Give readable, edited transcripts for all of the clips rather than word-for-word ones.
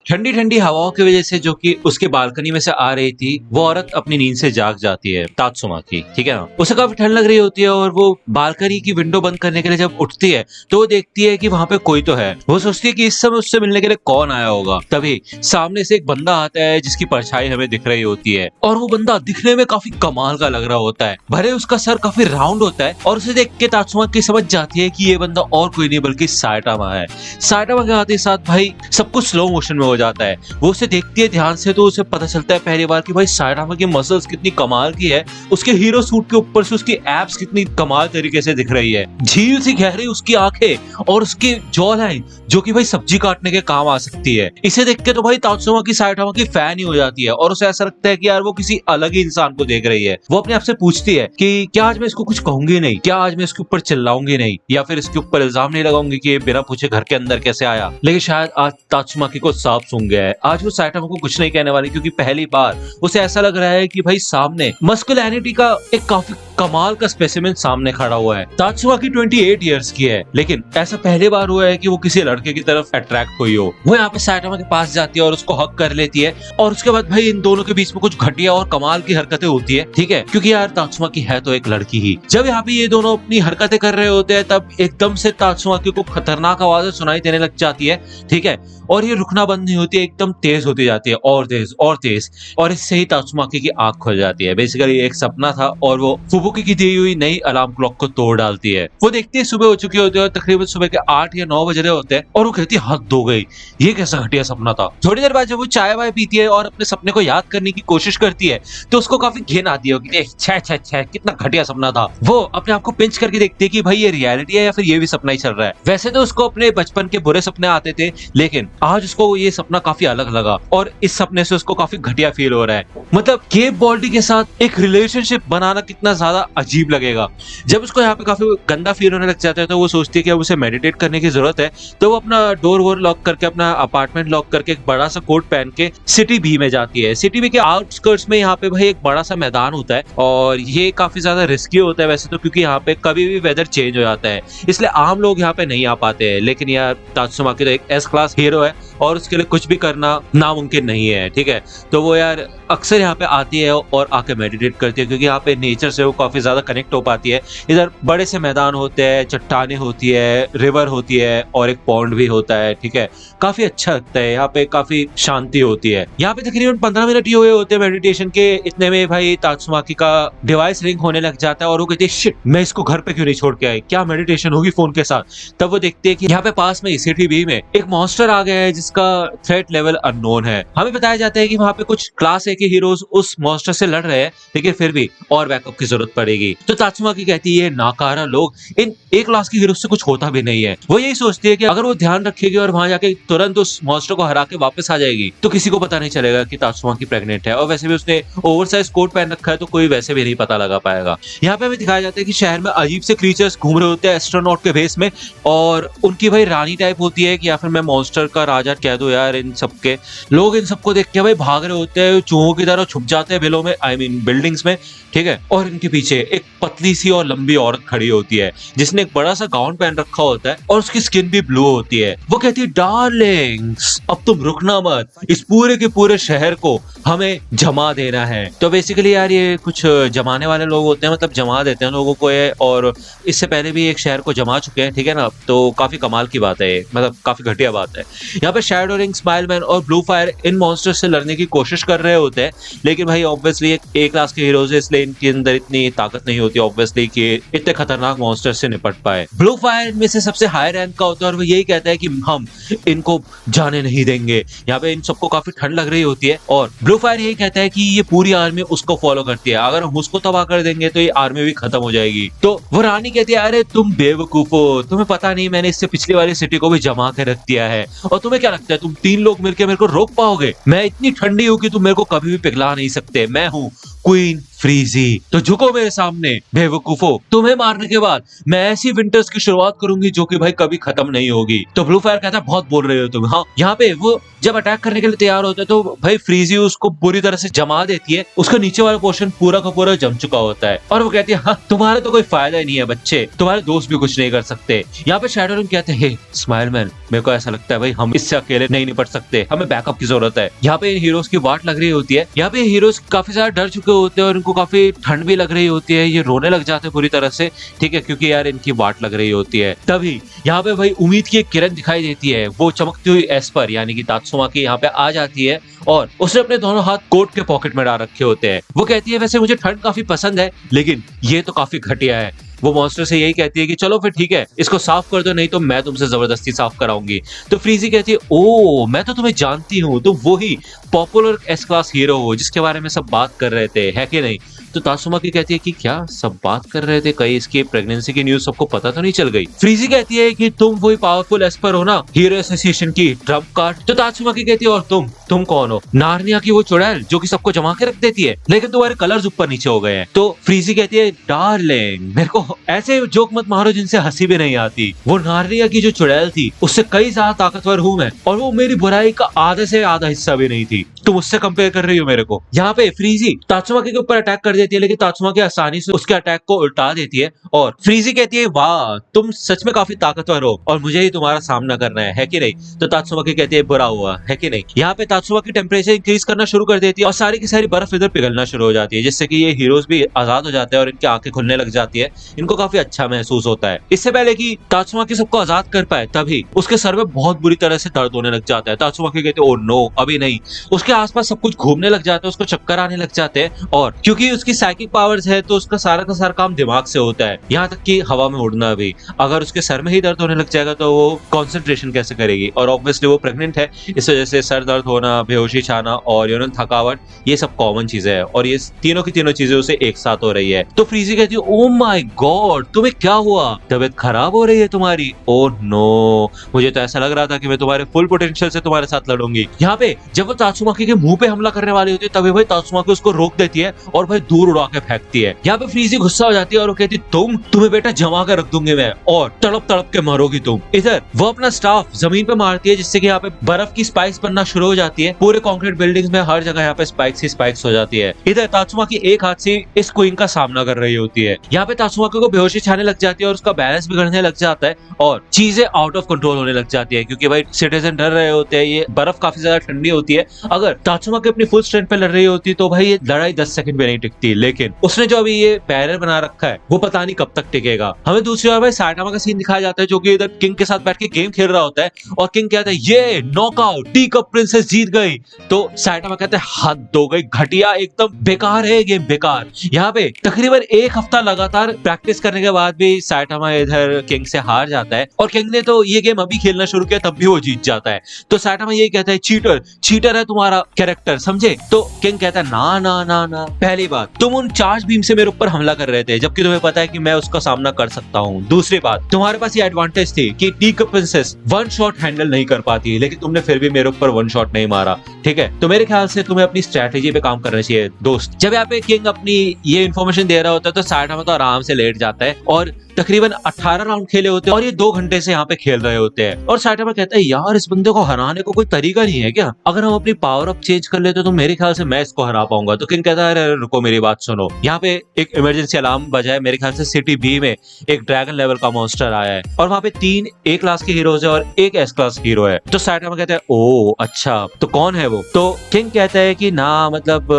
ठंडी ठंडी हवाओं की वजह से जो कि उसके बालकनी में से आ रही थी, वो औरत अपनी नींद से जाग जाती है, तात्सुमाकी, ठीक है ना। उसे काफी ठंड लग रही होती है और वो बालकनी की विंडो बंद करने के लिए जब उठती है तो वो देखती है कि वहां पे कोई तो है। वो सोचती है कि इस समय उससे मिलने के लिए कौन आया होगा। तभी सामने से एक बंदा आता है जिसकी परछाई हमें दिख रही होती है और वो बंदा दिखने में काफी कमाल का लग रहा होता है। भले उसका सर काफी राउंड होता है और उसे देख के तात्सुमाकी समझ जाती है कि ये बंदा और कोई नहीं बल्कि साइटामा है। साइटामा के आते साथ भाई सब कुछ स्लो मोशन में हो जाता है। वो उसे देखती है ध्यान से तो उसे पता चलता है पहली बार कि भाई साइटामा की मसल्स कितनी कमाल की है। उसके हीरो सूट के ऊपर से उसकी एब्स कितनी कमाल तरीके से दिख रही है। झील सी गहरी उसकी आंखें और उसकी जॉ लाइन जो कि भाई सब्जी काटने के काम आ सकती है। इसे देख के तो भाई तात्सुमाकी साइटामा की फैन ही हो जाती है और उसे ऐसा लगता है कि यार वो किसी अलग ही इंसान को देख रही है। वो अपने आप से पूछती है कि क्या आज मैं इसको कुछ कहूंगी नहीं, क्या आज मैं इसके ऊपर चिल्लाऊंगी नहीं, या फिर इसके ऊपर इल्जाम नहीं लगाऊंगी कि ये बिना पूछे घर के अंदर कैसे आया। लेकिन शायद आज तात्सुमाकी को साफ सूंघ गया है। आज वो साइटामा को कुछ नहीं कहने वाली क्योंकि पहली बार उसे ऐसा लग रहा है कि भाई सामने मस्कुलिनिटी का एक काफी कमाल का स्पेसिमेन सामने खड़ा हुआ है। तात्सुमाकी 28 इयर्स की है लेकिन ऐसा पहली बार हुआ है कि वो किसी लड़के की तरफ अट्रैक्ट हुई हो। वो यहाँ पे साइटामा के पास जाती है और उसको हक कर लेती है और उसके बाद भाई इन दोनों के बीच में कुछ घटिया और कमाल की हरकतें होती है, ठीक है, क्योंकि यार तात्सुमाकी है तो एक लड़की ही। जब यहाँ पे ये दोनों अपनी हरकतें कर रहे होते हैं तब एकदम से तात्सुमाकी को खतरनाक आवाजें सुनाई देने लग जाती है, ठीक है, और ये रुकना बंद नहीं होती है, एकदम तेज होती जाती है और तेज और तेज, और इससे ही तात्सुमाकी की आंख खुल जाती है। बेसिकली एक सपना था और वो फुबुकी की दी हुई नई अलार्म क्लॉक को तोड़ डालती है। वो देखती है सुबह हो चुकी होती है और तकरीबन सुबह के 8 या 9 बज रहे होते हैं और वो कहती है हद हो गई, ये कैसा घटिया सपना था। थोड़ी देर बाद जब वो चाय वाय पीती है और अपने सपने को याद करने की कोशिश करती है तो उसको काफी घिन आती है कि छे कितना घटिया सपना था। वो अपने आप को पिंच करके देखती है कि भाई ये रियलिटी है या फिर ये भी सपना ही चल रहा है। वैसे तो उसको अपने बचपन के बुरे सपने आते थे लेकिन आज उसको ये सपना काफी अलग लगा और इस सपने से उसको काफी घटिया फील हो रहा है। मतलब केप बॉल्टी के साथ एक रिलेशनशिप बनाना कितना ज्यादा अजीब लगेगा। जब उसको यहाँ पे काफी गंदा फील होने लग जाता है तो वो सोचती है कि अब उसे मेडिटेट करने की जरूरत है, तो वो अपना डोर वोर लॉक करके, अपना अपार्टमेंट लॉक करके एक बड़ा सा कोट पहन के सिटी बी में जाती है। सिटी बी के आउटस्कर्ट्स में यहाँ पे भाई एक बड़ा सा मैदान होता है और ये काफी ज्यादा रिस्की होता है वैसे तो, क्योंकि यहाँ पे कभी भी वेदर चेंज हो जाता है, इसलिए आम लोग यहाँ पे नहीं आ पाते हैं। लेकिन यार तात्सुमाकी तो एक एस क्लास हीरो है और उसके लिए कुछ भी करना नामुमकिन नहीं है, ठीक है। तो वो यार अक्सर यहाँ पे आती है और आके मेडिटेट करती है क्योंकि यहाँ पे नेचर से वो काफी ज्यादा कनेक्ट हो पाती है। इधर बड़े से मैदान होते हैं, चट्टाने होती है, रिवर होती है और एक पॉन्ड भी होता है, ठीक है। काफी अच्छा लगता है, यहाँ पे काफी शांति होती है। यहाँ पे तकरीबन 15 मिनट ही हुए होते हैं मेडिटेशन के, इतने में भाई तात्सुमाकी का डिवाइस रिंग होने लग जाता है और वो कहती है शिट, मैं इसको घर पे क्यों नहीं छोड़ के आई, क्या मेडिटेशन होगी फोन के साथ। तब वो देखते हैं कि यहाँ पे पास में सिटी बी में एक मॉन्स्टर आ गया है जिसका थ्रेट लेवल अननोन है। हमें बताया जाता है कि वहाँ पे कुछ क्लास ए के हीरोज उस मॉन्स्टर से लड़ रहे हैं लेकिन फिर भी और बैकअप की जरूरत पड़ेगी। तो तात्सुमाकी कहती है नाकारा लोग, इन एक क्लास के हीरो से कुछ होता भी नहीं है। वो यही सोचती है कि अगर वो ध्यान रखेगी और वहां जाके तुरंत उस मॉन्स्टर को हरा के वापस आ जाएगी तो किसी को पता नहीं चलेगा कि तात्सुमाकी प्रेग्नेंट है। और वैसे भी उसने ओवरसाइज कोट पहन रखा है तो कोई वैसे भी नहीं पता लगा पाएगा। यहाँ पे हमें दिखाया जाता है कि शहर में अजीब से क्रीचर्स घूम रहे होते हैं एस्ट्रोनॉट के भेस में और उनकी भाई रानी टाइप होती है कि या फिर मैं मॉन्स्टर का राजा कह दो यार। इन सबके लोग इन सबको देख के भाई भाग रहे होते हैं, चूहों की तरह छुप जाते हैं बिलों में, आई मीन बिल्डिंग्स में, ठीक है। और इनके पीछे एक पतली सी और लंबी औरत खड़ी होती है जिसने एक बड़ा सा गाउन पहन रखा होता है और उसकी स्किन भी ब्लू होती है। वो कहती है डार्लिंग्स अब तुम रुकना मत, इस पूरे के पूरे शहर को हमें जमा देना है। तो बेसिकली यार ये कुछ जमाने वाले लोग होते हैं, मतलब जमा देते हैं लोगों को ये, और इससे पहले भी एक शहर को जमा चुके हैं, ठीक है ना। तो काफी कमाल की बात है, मतलब काफी घटिया बात है। यहाँ पे शैडो रिंग, स्माइलमैन और ब्लू फायर इन मॉन्स्टर से लड़ने की कोशिश कर रहे होते हैं लेकिन भाई ऑब्वियसली एक ए क्लास के हीरोज है इसलिए इनके अंदर इतनी ताकत नहीं होती ऑब्वियसली कि इतने खतरनाक मॉन्स्टर से निपट पाए। ब्लू फायर में से सबसे हाई रैंक का होता है और वो यही कहता है कि हम इनको जाने नहीं देंगे। यहाँ पे इन सबको काफी ठंड लग रही होती है और ब्लू फायर यही कहता है कि ये पूरी आर्मी उसको फॉलो करती है, अगर हम उसको तबाह कर देंगे तो ये आर्मी भी खत्म हो जाएगी। तो वो रानी कहती है अरे तुम बेवकूफ हो, तुम्हें पता नहीं मैंने इससे पिछली वाली सिटी को भी जमा के रख दिया है और तुम्हें क्या लगता है तुम 3 लोग मिलकर मेरे को रोक पाओगे? मैं इतनी ठंडी हूँ कि तुम मेरे को कभी भी पिघला नहीं सकते। मैं हूँ क्वीन फ्रीजी तो झुको मेरे सामने बेवकूफो, तुम्हें मारने के बाद मैं ऐसी विंटर्स की शुरुआत करूंगी जो कि भाई कभी खत्म नहीं होगी। तो ब्लू फायर कहता है बहुत बोल रहे हो तुम। हाँ, यहाँ पे वो जब अटैक करने के लिए तैयार होता है तो भाई फ्रीजी उसको बुरी तरह से जमा देती है, उसका नीचे वाला पोर्शन पूरा का पूरा जम चुका होता है और वो कहती है हाँ तुम्हारा तो कोई फायदा ही नहीं है बच्चे, तुम्हारे दोस्त भी कुछ नहीं कर सकते। यहाँ पे शैडो रिंग कहते हैं स्माइल मैन, मेरे को ऐसा लगता है भाई हम इससे अकेले नहीं निपट सकते, हमें बैकअप की जरूरत है। यहाँ पे हीरोज की वाट लग रही होती है, यहाँ पे हीरोज काफी ज्यादा डर चुके होते हैं और इनको काफी ठंड भी लग रही होती है, ये रोने लग जाते हैं पूरी तरह से, ठीक है, क्योंकि यार इनकी वाट लग रही होती है। तभी यहाँ पे भाई उम्मीद की एक किरण दिखाई देती है, वो चमकती हुई एस्पर यानी कि तात्सुमा की यहाँ पे आ जाती है और उसने अपने दोनों हाथ कोट के पॉकेट में डाल रखे होते हैं। वो कहती है वैसे मुझे ठंड काफी पसंद है लेकिन ये तो काफी घटिया है। वो मॉन्स्टर से यही कहती है कि चलो फिर ठीक है इसको साफ कर दो, नहीं तो मैं तुमसे जबरदस्ती साफ कराऊंगी। तो फ्रीजी कहती है ओ मैं तो तुम्हें जानती हूँ, तुम वही पॉपुलर एस क्लास हीरो हो जिसके बारे में सब बात कर रहे थे, है कि नहीं। तो तात्सुमा की कहती है कि क्या सब बात कर रहे थे, कहीं इसकी प्रेगनेंसी की न्यूज सबको पता तो नहीं चल गई। फ्रीजी कहती है कि तुम वही पावरफुल एस्पर हो ना, हीरो एसोसिएशन की ट्रम्प कार्ड। तो तात्सुमा की कहती है और तुम कौन हो? नार्निया की वो चुड़ैल जो कि सबको जमा के रख देती है, लेकिन तुम्हारे कलर्स ऊपर नीचे हो गए हैं। तो फ्रीजी कहती है डार्लिंग मेरे को ऐसे जोक मत मारो जिनसे हंसी भी नहीं आती, वो नार्निया की जो चुड़ैल थी उससे कई ज्यादा ताकतवर हूँ मैं, और वो मेरी बुराई का आधे से आधा हिस्सा भी नहीं थी, तुम उससे कंपेयर कर रही हो मेरे को। यहाँ पे फ्रीजी तात्सुमा के ऊपर अटैक कर देती है लेकिन तात्सुमा की आसानी से उसके अटैक को उल्टा देती है और फ्रीजी कहती है वाह तुम सच में काफी ताकतवर हो और मुझे ही तुम्हारा सामना करना है कि नहीं। तो तात्सुमा की कहती है बुरा हुआ है कि नहीं। यहाँ पे तात्सुमा की टेम्परेचर इंक्रीज करना शुरू कर देती है और सारी की सारी बर्फ इधर पिघलना शुरू हो जाती है, जिससे कि ये हीरोज भी आजाद हो जाते हैं और इनकी आंखें खुलने लग जाती है, इनको काफी अच्छा महसूस होता है। इससे पहले कि तात्सुमा की सबको आजाद कर पाए तभी उसके सर में बहुत बुरी तरह से दर्द होने लग जाता है। तात्सुमा की कहते हैं ओ नो अभी नहीं। उसके आसपास सब कुछ घूमने लग जाता है, उसको चक्कर आने लग जाते हैं और क्योंकि उसकी साइकिक पावर्स है तो उसका सारा का सारा काम दिमाग से होता है, यहाँ तक कि हवा में उड़ना भी। अगर उसके सर में ही दर्द होने लग जाएगा तो वो कंसंट्रेशन कैसे करेगी, और ऑब्वियसली वो प्रेग्नेंट है, इस वजह से सर दर्द होना, बेहोशी छाना और थकावट ये सब कॉमन चीजें है और ये तीनों की तीनों चीजें उसे एक साथ हो रही है। तो फ्रीजी कहती है ओ माय गॉड तुम्हें क्या हुआ, तबीयत खराब हो रही है तुम्हारी? ओ नो मुझे तो ऐसा लग रहा था कि मैं तुम्हारे फुल पोटेंशियल से तुम्हारे साथ लड़ूंगी। यहाँ पे जब वो तात्सुमाकी के मुंह पे हमला करने वाली होती है तभी भाई तात्सुमाकी उसको रोक देती है और भाई दूर उड़ा के फेंकती है। यहाँ पे फ्रीजी गुस्सा हो जाती है और वो कहती तुम्हें बेटा जमा कर रख दूंगी मैं और तड़प तड़प के मरोगी तुम। इधर वो अपना स्टाफ जमीन पे मारती है जिससे कि यहाँ पे बर्फ की स्पाइक्स बनना शुरू हो जाती है, पूरे कंक्रीट बिल्डिंग्स में हर जगह यहाँ पे स्पाइक्स ही स्पाइक्स हो जाती है। इधर तात्सुमाकी एक हाथ से इस क्वीन का सामना कर रही होती है। यहाँ पे तात्सुमाकी को बेहोशी छाने लग जाती है और उसका बैलेंस बिगड़ने लग जाता है और चीजें आउट ऑफ कंट्रोल होने लग जाती है, क्योंकि भाई सिटीजन डर रहे होते हैं, ये बर्फ काफी ज्यादा ठंडी होती है। अगर तात्सुमाकी अपनी फुल स्ट्रेंथ पे लड़ रही होती तो भाई ये लड़ाई 10 सेकंड भी नहीं टिकती, लेकिन उसने जो अभी ये बैरियर बना रखा है वो पता नहीं कब तक टिकेगा। हमें दूसरी ओर भाई साइटामा का सीन दिखाया जाता है जो कि इधर किंग के साथ बैठ के गेम खेल रहा होता है और किंग कहता है ये नॉकआउट टी कप प्रिंसेस जीत गई। तो साइटामा कहते हैं हद हो गई, घटिया, एकदम बेकार है गेम, बेकार। यहाँ पे तकरीबन एक हफ्ता लगातार प्रैक्टिस करने के बाद भी साइटामा इधर किंग से हार जाता है और किंग ने तो ये गेम अभी खेलना शुरू किया तब भी वो जीत जाता है। तो साइटामा यही कहता है चीटर है तुम्हारा कैरेक्टर, समझे? तो किंग कहता है ना ना ना ना, पहली बात तुम उन चार्ज बीम से मेरे ऊपर हमला कर रहे थे जबकि तुम्हें पता है कि मैं उसका सामना कर सकता हूँ। दूसरी बात तुम्हारे पास ये एडवांटेज थी कि tea cup princess one shot handle नहीं कर पाती, लेकिन तुमने फिर भी मेरे ऊपर वन शॉट नहीं मारा, ठीक है? तो मेरे ख्याल से तुम्हें अपनी स्ट्रेटेजी पे काम करना चाहिए दोस्त। जब यहाँ पे किंग अपनी ये इन्फॉर्मेशन दे रहा होता है तो साइटामा तो आराम से लेट जाता है और तकरीबन 18 राउंड खेले होते हैं और ये 2 घंटे से यहाँ पे खेल रहे होते हैं और साइटामा कहता है यार इस बंदे को हराने को कोई तरीका नहीं है क्या? अगर हम अपनी पावर अप चेंज कर लेते तो मेरे ख्याल से मैं इसको हरा पाऊंगा। तो किंग कहता है अरे रुको मेरी बात सुनो, यहाँ पे एक इमरजेंसी अलार्म बजा है, मेरे ख्याल से सिटी बी में एक ड्रैगन लेवल का मॉन्स्टर आया है और वहाँ पे 3 ए क्लास के हीरोज है और एक एस क्लास हीरो है। तो साइटामा कहता है ओ अच्छा तो कौन है वो? तो किंग कहता है कि ना मतलब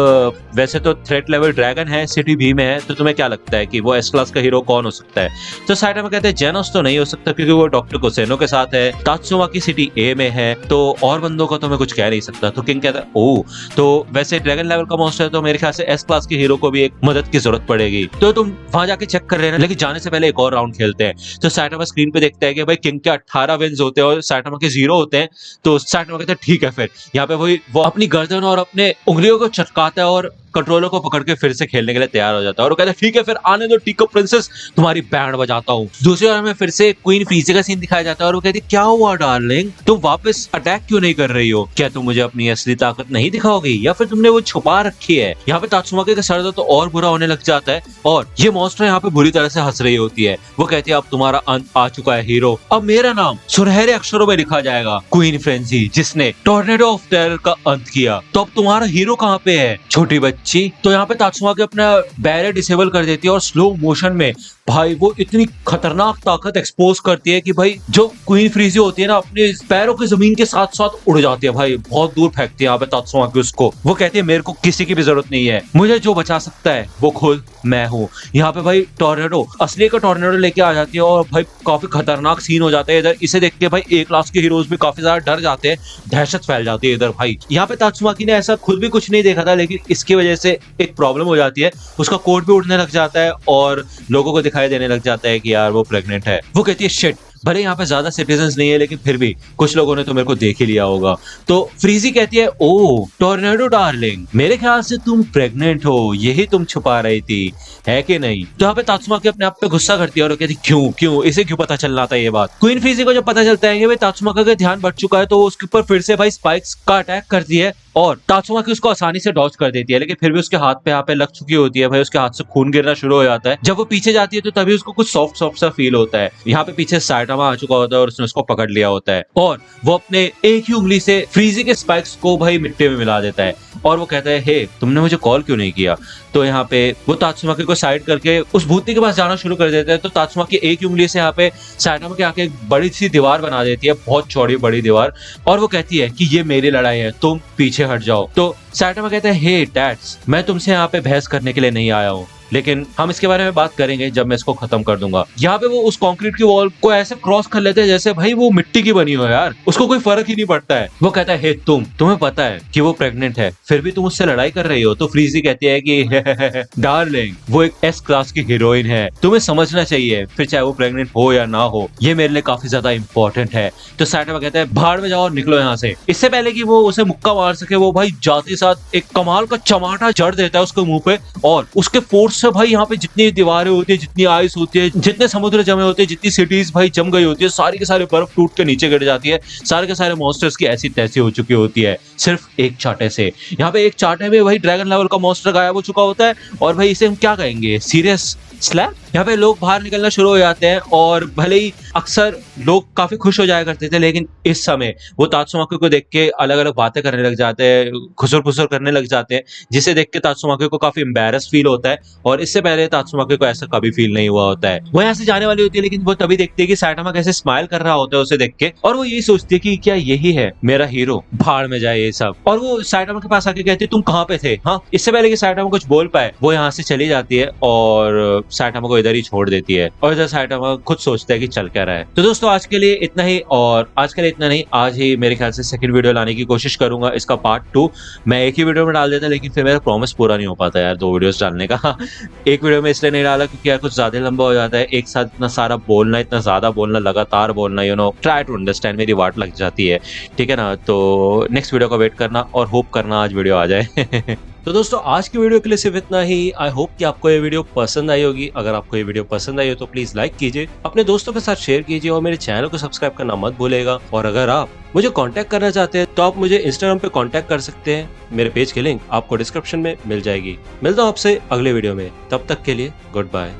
वैसे तो थ्रेट लेवल ड्रैगन है, सिटी बी में है, तो तुम्हें क्या लगता है कि वो एस क्लास का हीरो कौन हो सकता है? तो साइटामा कहते हैं जेनोस तो नहीं हो सकता क्योंकि वो डॉक्टर कोसेनो के साथ है, तात्सुमाकी सिटी ए में है, तो और बंदों का तो मैं कुछ कह नहीं सकता। तो किंग कहता है ओ तो वैसे ड्रैगन लेवल का मॉन्स्टर है तो मेरे ख्याल से एस क्लास के हीरो को भी एक मदद की जरूरत पड़ेगी, तो तुम वहां जाके चेक कर लेना, लेकिन जाने से पहले एक और राउंड खेलते हैं। तो साइटामा स्क्रीन पे देखता है कि भाई किंग के 18 विन्स होते हैं और साइटामा के 0 होते हैं। तो साइटामा कहता है ठीक है, फिर यहाँ पे वो अपनी गर्दन और अपने उंगलियों को चटकाता है और कंट्रोलर को पकड़ के फिर से खेलने के लिए तैयार हो जाता है और वो कहता है ठीक है फिर आने दो टीको प्रिंसेस, तुम्हारी बैंड बजाता हूँ। दूसरी ओर में फिर से क्वीन फ्रीजी का सीन दिखाया जाता है और वो कहती है क्या हुआ डार्लिंग, तुम वापस अटैक क्यों नहीं कर रही हो, क्या तुम मुझे अपनी असली ताकत नहीं दिखाओगी या फिर तुमने वो छुपा रखी है। यहाँ पे तात्सुमाकी का सर तो और बुरा होने लग जाता है और ये मॉन्स्टर यहाँ पे बुरी तरह से हंस रही होती है। वो कहती है अब तुम्हारा अंत आ चुका है हीरो, अब मेरा नाम सुनहरे अक्षरों में लिखा जाएगा, क्वीन फ्रेंजी जिसने टॉर्नेडो ऑफ टेरर का अंत किया। तो अब तुम्हारा हीरो कहाँ पे है छोटी बच्ची। तो यहाँ पे तात्सुमाकी अपना बैरियर डिसेबल कर देती है और स्लो मोशन में भाई वो इतनी खतरनाक ताकत एक्सपोज करती है कि भाई जो क्वीन फ्रीजी होती है ना अपने पैरों की जमीन के साथ साथ उड़ जाती है भाई, बहुत दूर फेंकती है यहाँ पे तात्सुमाकी उसको। वो कहती है मेरे को किसी की भी जरूरत नहीं है, मुझे जो बचा सकता है वो खुद मैं हूँ। यहाँ पे भाई टॉर्नेडो असली का टॉर्नेडो लेके आ जाती है और भाई काफी खतरनाक सीन हो जाता है इधर। इसे देख के भाई ए क्लास के हीरोज भी काफी ज्यादा डर जाते हैं, दहशत फैल जाती है इधर भाई। यहाँ पे तात्सुमाकी ने ऐसा खुद भी कुछ नहीं देखा था लेकिन इसकी वजह से एक प्रॉब्लम हो जाती है, उसका कोट भी उड़ने लग जाता है और लोगों को दिखाई देने लग जाता है कि यार वो प्रेग्नेंट है। वो कहती है शिट, भले यहाँ पे ज्यादा सिटीजन्स नहीं है लेकिन फिर भी कुछ लोगों ने तो मेरे को देख ही लिया होगा। तो फ्रीजी कहती है ओ टॉर्नेडो डार्लिंग, मेरे ख्याल से तुम प्रेग्नेंट हो, यही तुम छुपा रही थी है कि नहीं। तो यहाँ पे तात्सुमाकी अपने आप पे गुस्सा करती है और कहती क्यों क्यों इसे क्यों पता चलना था ये बात। क्वीन फ्रीजी को जब पता चलता है कि भाई तात्सुमाकी का ध्यान बढ़ चुका है तो वो उसके ऊपर फिर से भाई स्पाइक्स का अटैक करती है और तात्सुमाकी उसको आसानी से डॉज कर देती है लेकिन फिर भी उसके हाथ पे यहाँ पे लग चुकी होती है भाई, उसके हाथ से खून गिरना शुरू हो जाता है। जब वो पीछे जाती है तो तभी उसको कुछ सॉफ्ट सॉफ्ट सा फील होता है। यहाँ पे पीछे साइटामा आ चुका होता है और उसने उसको पकड़ लिया होता है और वो अपने एक ही उंगली से फ्रीजी के स्पाइक्स को भाई मिट्टी में मिला देता है और वो कहता है हे तुमने मुझे कॉल क्यों नहीं किया। तो यहाँ पे वो तात्सुमाकी को साइड करके उस भूतनी के पास जाना शुरू कर देता है। तो तात्सुमाकी एक ही उंगली से यहाँ पे साइटामा के आके एक बड़ी सी दीवार बना देती है, बहुत चौड़ी बड़ी दीवार, और वो कहती है कि ये मेरी लड़ाई है, तुम पीछे हट जाओ। तो साइटामा कहता है हे डैड्स, मैं तुमसे यहाँ पे बहस करने के लिए नहीं आया हूँ लेकिन हम इसके बारे में बात करेंगे जब मैं इसको खत्म कर दूंगा। यहाँ पे वो उस कंक्रीट की वॉल को ऐसे क्रॉस कर लेते हैं जैसे भाई वो मिट्टी की बनी हो यार, उसको कोई फर्क ही नहीं पड़ता है। वो कहता है हे तुम्हें पता है कि वो प्रेग्नेंट है फिर भी तुम उससे लड़ाई कर रही हो। तो फ्रीजी कहती है कि डार्लिंग वो एक एस क्लास की हीरोइन है, तुम्हें समझना चाहिए, फिर चाहे वो प्रेग्नेंट हो या ना हो ये मेरे लिए काफी ज्यादा इंपॉर्टेंट है। तो साइटामा कहता है भाड़ में जाओ और निकलो यहाँ से। इससे पहले कि वो उसे मुक्का मार सके वो भाई जाते साथ एक कमाल का चमाटा जड़ देता है उसके मुंह पे और उसके फोर्स से भाई यहाँ पे जितनी दीवारें होती है, जितनी आइस होती है, जितने समुद्र जमे होते हैं, जितनी सिटीज भाई जम गई होती है, सारी के सारे बर्फ टूट के नीचे गिर जाती है। सारे के सारे मॉन्स्टर्स की ऐसी तैसी हो चुकी होती है सिर्फ एक चाटे से। यहाँ पे एक चाटे में भाई ड्रैगन लेवल का मॉन्स्टर गायब हो चुका होता है और भाई इसे हम क्या कहेंगे, सीरियस स्लैप। यहाँ पे लोग बाहर निकलना शुरू हो जाते हैं और भले ही अक्सर लोग काफी खुश हो जाया करते थे लेकिन इस समय वो तात्सुमाकी को देख के अलग अलग बातें करने लग जाते हैं, खुसर खुसर करने लग जाते हैं, जिसे देख के तात्सुमाकी को काफी एम्बैरस फील होता है और इससे पहले तात्सुमाकी को ऐसा कभी फील नहीं हुआ होता है। वो यहाँ से जाने वाली होती है लेकिन वो तभी देखती है कि साइटामा कैसे स्माइल कर रहा होता है उसे देख के और वो यही सोचती है कि क्या यही है मेरा हीरो, भाड़ में जाए ये सब। और वो साइटामा के पास आके कहती है तुम कहाँ पे थे। हाँ, इससे पहले कि साइटामा कुछ बोल पाए वो यहाँ से चली जाती है और साइटामा को इधर ही छोड़ देती है और इधर साइटामा खुद सोचता है कि चल क्या रहा है। तो दोस्तों आज के लिए इतना ही, और आज के लिए इतना नहीं, आज ही मेरे ख्याल से सेकंड वीडियो लाने की कोशिश करूंगा। इसका पार्ट 2 मैं एक ही वीडियो में डाल देता लेकिन फिर मेरा प्रॉमिस पूरा नहीं हो पाता यार 2 वीडियोस डालने का। एक वीडियो में इसलिए नहीं डाला क्योंकि यार कुछ ज्यादा लंबा हो जाता है, एक साथ इतना सारा बोलना, इतना ज्यादा बोलना, लगातार बोलना, you know, try to understand, मेरी वाट लग जाती है, ठीक है ना। तो नेक्स्ट वीडियो का वेट करना और होप करना आज वीडियो आ जाए। तो दोस्तों आज की वीडियो के लिए सिर्फ इतना ही। आई होप कि आपको ये वीडियो पसंद आई होगी। अगर आपको ये वीडियो पसंद आई हो तो प्लीज लाइक कीजिए, अपने दोस्तों के साथ शेयर कीजिए और मेरे चैनल को सब्सक्राइब करना मत भूलेगा। और अगर आप मुझे कांटेक्ट करना चाहते हैं तो आप मुझे इंस्टाग्राम पे कांटेक्ट कर सकते हैं, मेरे पेज की लिंक आपको डिस्क्रिप्शन में मिल जाएगी। मिलता हूँ आपसे अगले वीडियो में, तब तक के लिए गुड बाय।